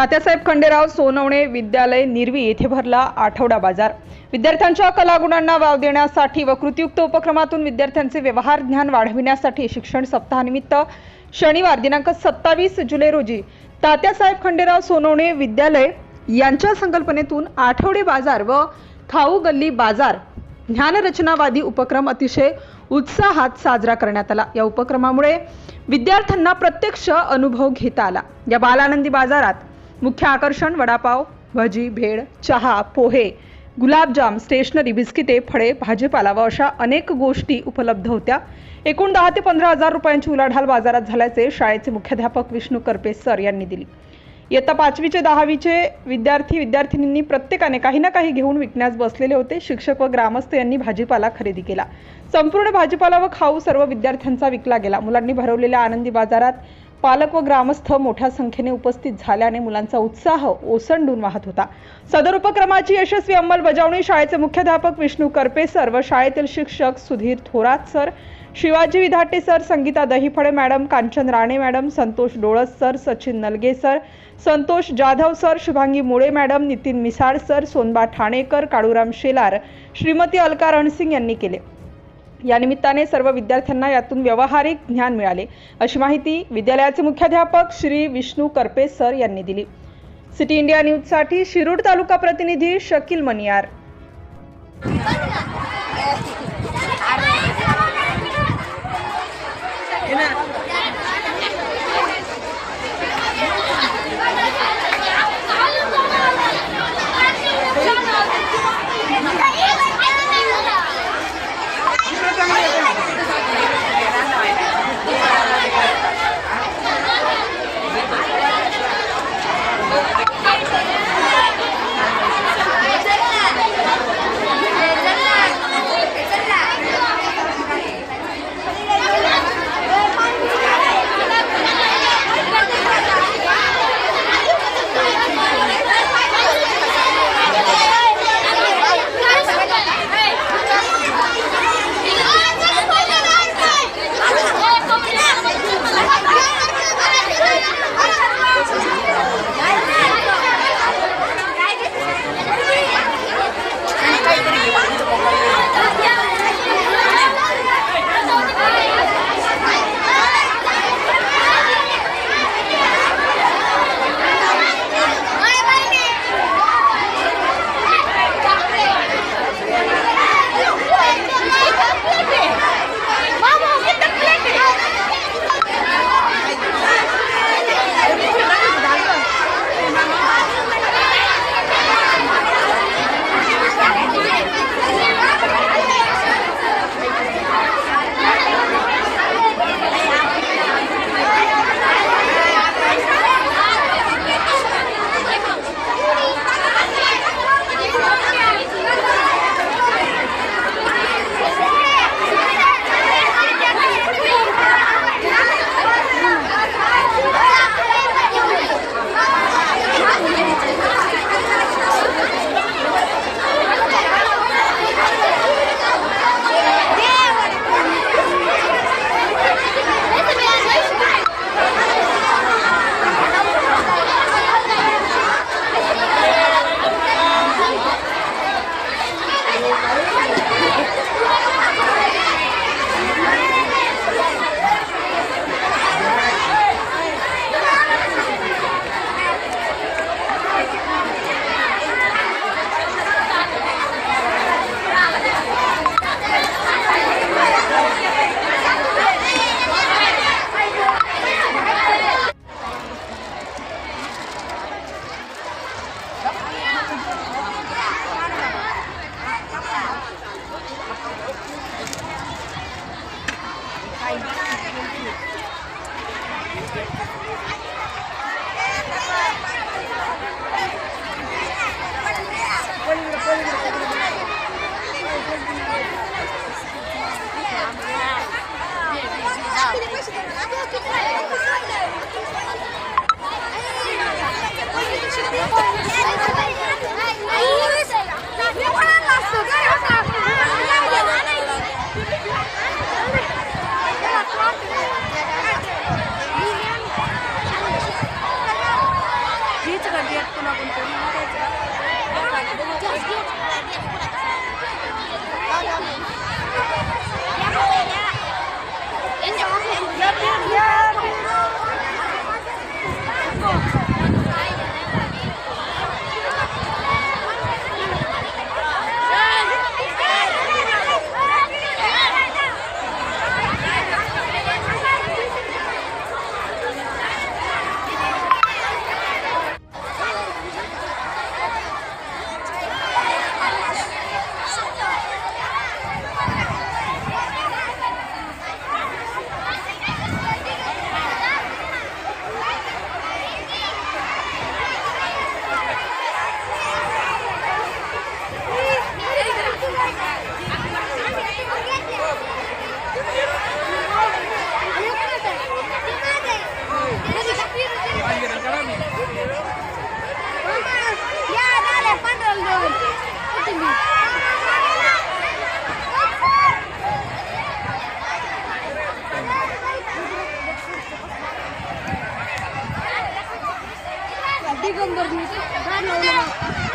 तात्यासाहेब खंडेराव सोनवणे विद्यालय निर्वी येथे भरला आठवडा बाजार। विद्यार्थ्यांच्या कलागुणांना वाव देण्यासाठी व कृतीयुक्त उपक्रमातून विद्यार्थ्यांचे व्यवहार ज्ञान वाढविण्यासाठी शिक्षण सप्ताहानिमित्त शनिवार दिनांक 27 जुलै रोजी तात्यासाहेब खंडेराव सोनवणे विद्यालय यांच्या संकल्पनेतून आठवडे बाजार व खाऊ गल्ली बाजार ज्ञानरचनावादी उपक्रम अतिशय उत्साहात साजरा करण्यात आला। या उपक्रमामुळे विद्यार्थ्यांना प्रत्यक्ष अनुभव घेता आला। या बालानंदी बाजारात मुख्य आकर्षण वडापाव, भजी, भेळ, चहा, पोहे, गुलाबजाम, स्टेशनरी, बिस्किटे, फळे, भाजीपाला व अशा अनेक गोष्टी उपलब्ध होत्या। एकूण 10 ते 15 हजार रुपयांची उलाढाल बाजारात झाल्याचे शाळेचे मुख्याध्यापक विष्णू करपे सर यांनी दिली। इयत्ता 5वी चे 10वी चे विद्यार्थी-विद्यार्थिनींनी प्रत्येकाने काही ना काही घेऊन विकण्यास बसलेले होते। शिक्षक व ग्रामस्थ यांनी भाजीपाला खरेदी केला। संपूर्ण भाजीपाला व खाऊ सर्व विद्यार्थ्यांचा विकला गेला। मुलांनी भरवलेल्या आनंदी बाजारात पालक व ग्रामस्थ मोठ्या संख्येने उपस्थित झाल्याने मुलांचा उत्साह ओसंडून वाहत होता। सदर उपक्रमाची यशस्वी अंमलबजावणी शाळेचे मुख्याध्यापक विष्णू करपे सर व शाळेतील शिक्षक Sudhir Thorat sir, Shivaji Vidhate sir, Sangeeta Dahiphale madam, Kanchan Rane madam, Santosh Dolas sir, Sachin Nalge sir, Santosh Jadhav sir, Shubhangi Mule madam, Nitin Misal sir, Sonba Thanekar, Kaluram Shelar, Shrimati Alka Ransing यांनी केले। या निमित्ताने सर्व विद्यार्थ्यांना यातून व्यावहारिक ज्ञान मिळाले, अशी माहिती विद्यालयाचे मुख्याध्यापक श्री विष्णू करपे सर यांनी दिली। सिटी इंडिया न्यूज साठी शिरूर तालुका प्रतिनिधी शकील मनियार। दिगंबर गाड लावलं